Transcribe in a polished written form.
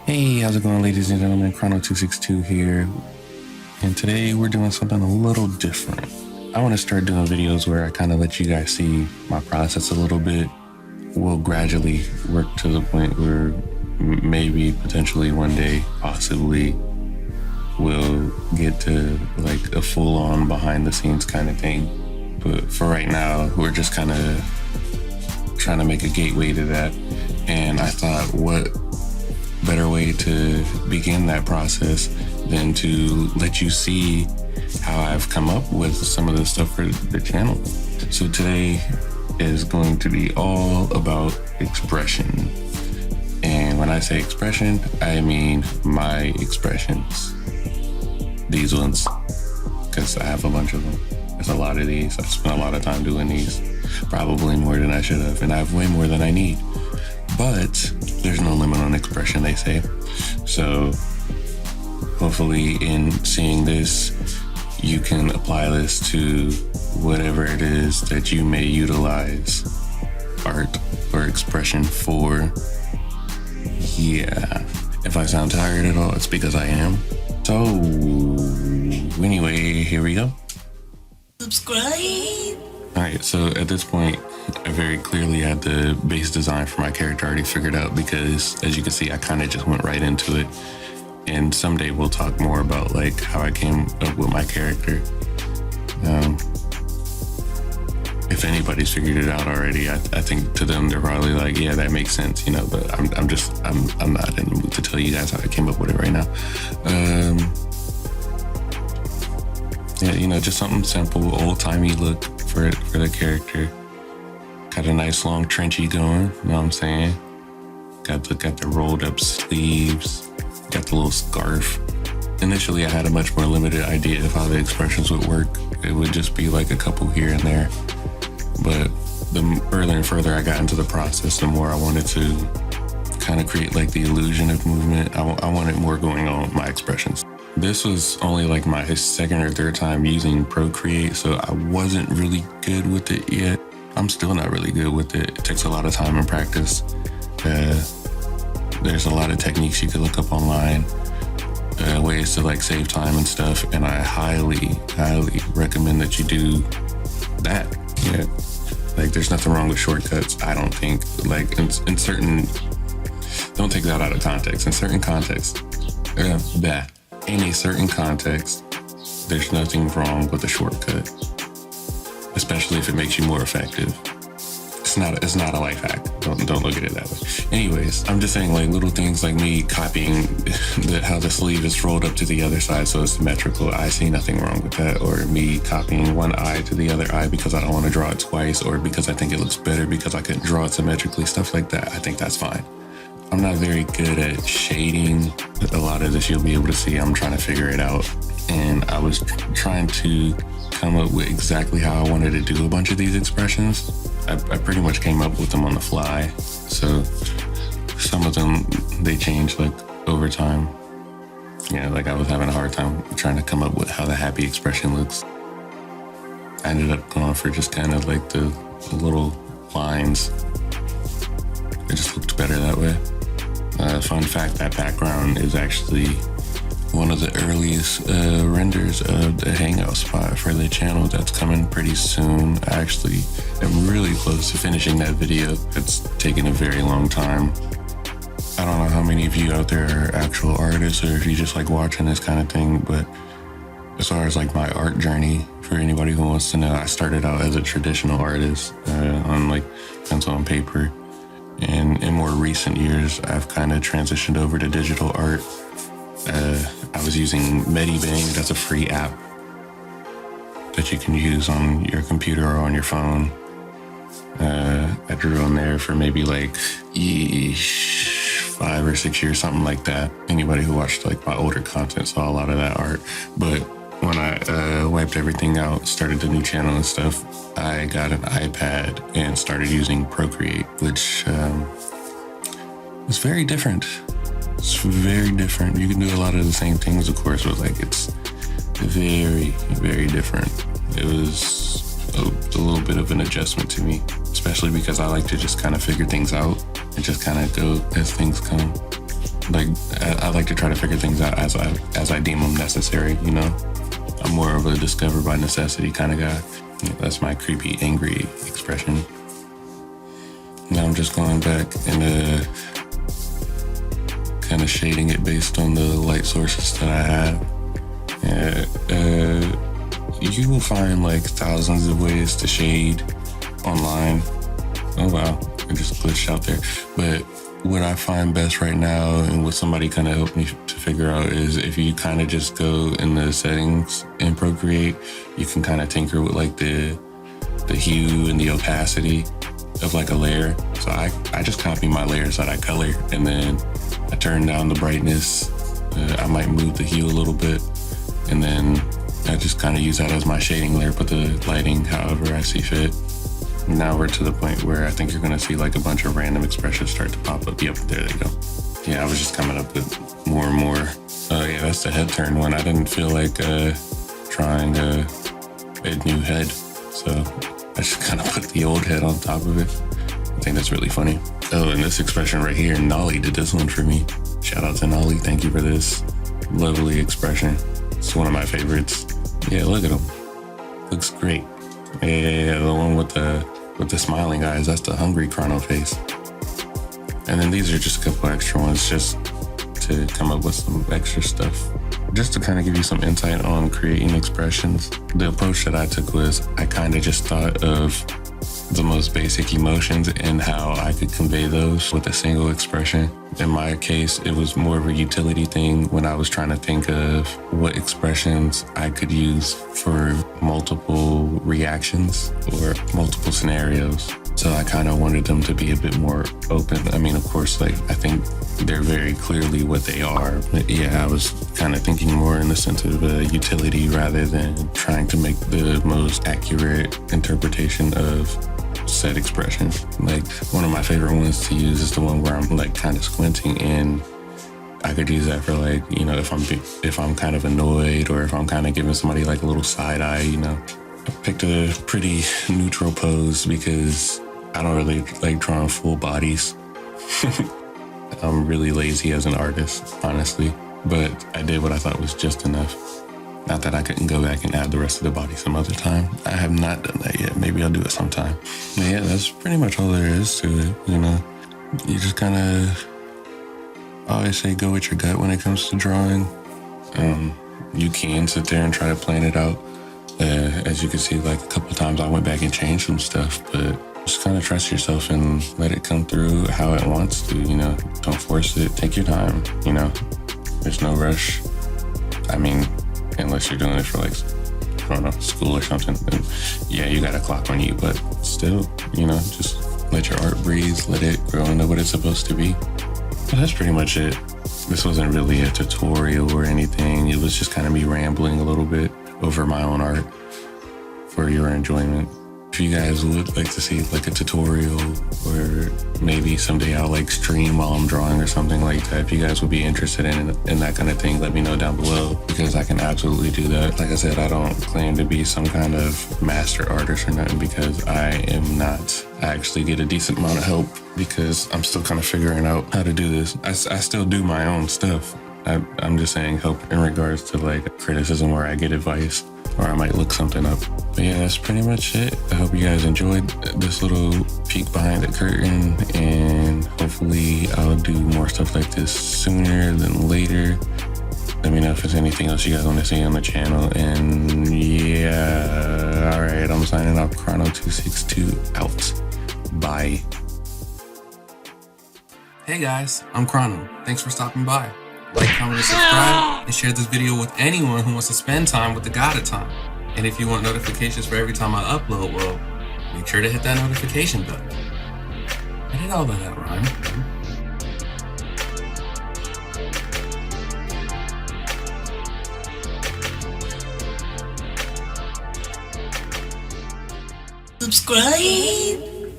Hey, how's it going, ladies and gentlemen? Chrono262 here. And today we're doing something a little different. I want to start doing videos where I kind of let you guys see my process a little bit. We'll gradually work to the point where maybe, potentially one day, possibly, we'll get to like a full-on behind-the-scenes kind of thing. But for right now, we're just kind of trying to make a gateway to that. And I thought, what better way to begin that process than to let you see how I've come up with some of the stuff for the channel. So today is going to be all about expression. And when I say expression, I mean my expressions. These ones, because I have a bunch of them. There's a lot of these. I've spent a lot of time doing these, probably more than I should have, and I have way more than I need. But there's no limit on expression, they say. So hopefully in seeing this, you can apply this to whatever it is that you may utilize art or expression for. Yeah. If I sound tired at all, it's because I am. So anyway, here we go. Subscribe. All right, so at this point, I very clearly had the base design for my character already figured out because, as you can see, I kind of just went right into it. And someday we'll talk more about like how I came up with my character. If anybody's figured it out already, I think to them they're probably like, yeah, that makes sense, you know. But I'm not in the mood to tell you guys how I came up with it right now. Yeah, you know, just something simple, old-timey look for the character. Got a nice long trenchy going, you know what I'm saying? Got the rolled up sleeves, got the little scarf. Initially, I had a much more limited idea of how the expressions would work. It would just be like a couple here and there. But the further and further I got into the process, the more I wanted to kind of create like the illusion of movement. I wanted more going on with my expressions. This was only like my second or third time using Procreate, so I wasn't really good with it yet. I'm still not really good with it. It takes a lot of time and practice. There's a lot of techniques you can look up online, ways to like save time and stuff, and I highly recommend that you do that. Yeah, like there's nothing wrong with shortcuts, I don't think. Like in certain, don't take that out of context. In certain contexts, in a certain context, there's nothing wrong with a shortcut, especially if it makes you more effective. It's not a life hack. Don't look at it that way. Anyways, I'm just saying like little things like me copying how the sleeve is rolled up to the other side so it's symmetrical. I see nothing wrong with that. Or me copying one eye to the other eye because I don't want to draw it twice, or because I think it looks better because I couldn't draw it symmetrically, stuff like that. I think that's fine. I'm not very good at shading. A lot of this you'll be able to see. I'm trying to figure it out. And I was trying to come up with exactly how I wanted to do a bunch of these expressions. I pretty much came up with them on the fly. So some of them, they changed like over time. Yeah, like I was having a hard time trying to come up with how the happy expression looks. I ended up going for just kind of like the little lines. It just looked better that way. Fun fact, that background is actually one of the earliest renders of the hangout spot for the channel that's coming pretty soon. I actually am really close to finishing that video. It's taken a very long time. I don't know how many of you out there are actual artists or if you just like watching this kind of thing, but as far as like my art journey, for anybody who wants to know, I started out as a traditional artist on like pencil and paper. And in more recent years, I've kind of transitioned over to digital art. I was using Medibang. That's a free app that you can use on your computer or on your phone. I drew on there for maybe like 5 or 6 years, something like that. Anybody who watched like my older content saw a lot of that art. But when I wiped everything out, started the new channel and stuff, I got an iPad and started using Procreate, which is very different. It's very different. You can do a lot of the same things, of course, but like it's very, very different. It was a little bit of an adjustment to me, especially because I like to just kind of figure things out and just kind of go as things come. Like, I like to try to figure things out as I deem them necessary, you know? I'm more of a discover by necessity kind of guy. That's my creepy, angry expression. Now I'm just going back and kind of shading it based on the light sources that I have. You will find like thousands of ways to shade online. Oh wow, I just glitched out there. But what I find best right now, and what somebody kind of helped me to figure out, is if you kind of just go in the settings in Procreate, you can kind of tinker with like the hue and the opacity of like a layer. So I just copy my layers that I color, and then I turn down the brightness. I might move the hue a little bit, and then I just kind of use that as my shading layer, put the lighting however I see fit. Now we're to the point where I think you're going to see like a bunch of random expressions start to pop up. Yep, there they go. Yeah, I was just coming up with more and more. Oh yeah, that's the head turn one. I didn't feel like trying a new head, so I just kind of put the old head on top of it. I think that's really funny. Oh, and this expression right here, Nolly did this one for me. Shout out to Nolly. Thank you for this lovely expression. It's one of my favorites. Yeah, look at him. Looks great. Yeah, the one with the smiling eyes, that's the hungry Chrono face. And then these are just a couple extra ones just to come up with some extra stuff. Just to kind of give you some insight on creating expressions. The approach that I took was I kind of just thought of the most basic emotions and how I could convey those with a single expression. In my case, it was more of a utility thing when I was trying to think of what expressions I could use for multiple reactions or multiple scenarios. So I kind of wanted them to be a bit more open. I mean, of course, like I think they're very clearly what they are. But yeah, I was kind of thinking more in the sense of utility rather than trying to make the most accurate interpretation of said expression. Like one of my favorite ones to use is the one where I'm like kind of squinting, and I could use that for like, you know, if I'm kind of annoyed or if I'm kind of giving somebody like a little side eye, you know. I picked a pretty neutral pose because I don't really like drawing full bodies. I'm really lazy as an artist, honestly, but I did what I thought was just enough. Not that I couldn't go back and add the rest of the body some other time. I have not done that yet. Maybe I'll do it sometime. But yeah, that's pretty much all there is to it, you know. You just kind of, I always say go with your gut when it comes to drawing. You can sit there and try to plan it out. As you can see, like a couple times I went back and changed some stuff, but just kind of trust yourself and let it come through how it wants to, you know. Don't force it. Take your time, you know. There's no rush. I mean, unless you're doing it for like, I don't know, school or something, then yeah, you got a clock on you, but still, you know, just let your art breathe, let it grow into what it's supposed to be. But that's pretty much it. This wasn't really a tutorial or anything. It was just kind of me rambling a little bit over my own art for your enjoyment. If you guys would like to see like a tutorial, or maybe someday I'll like stream while I'm drawing or something like that, if you guys would be interested in that kind of thing, let me know down below, because I can absolutely do that. Like I said, I don't claim to be some kind of master artist or nothing, because I am not. I actually get a decent amount of help because I'm still kind of figuring out how to do this. I still do my own stuff. I'm just saying help in regards to like criticism where I get advice or I might look something up. But yeah, that's pretty much it. I hope you guys enjoyed this little peek behind the curtain, and hopefully I'll do more stuff like this sooner than later. Let me know if there's anything else you guys want to see on the channel. And yeah, all right, I'm signing off. Chrono262 out. Bye. Hey guys, I'm Chrono. Thanks for stopping by. Like, comment, and subscribe, and share this video with anyone who wants to spend time with the God of Time. And if you want notifications for every time I upload, well, make sure to hit that notification button. I did all of that rhyme. Subscribe!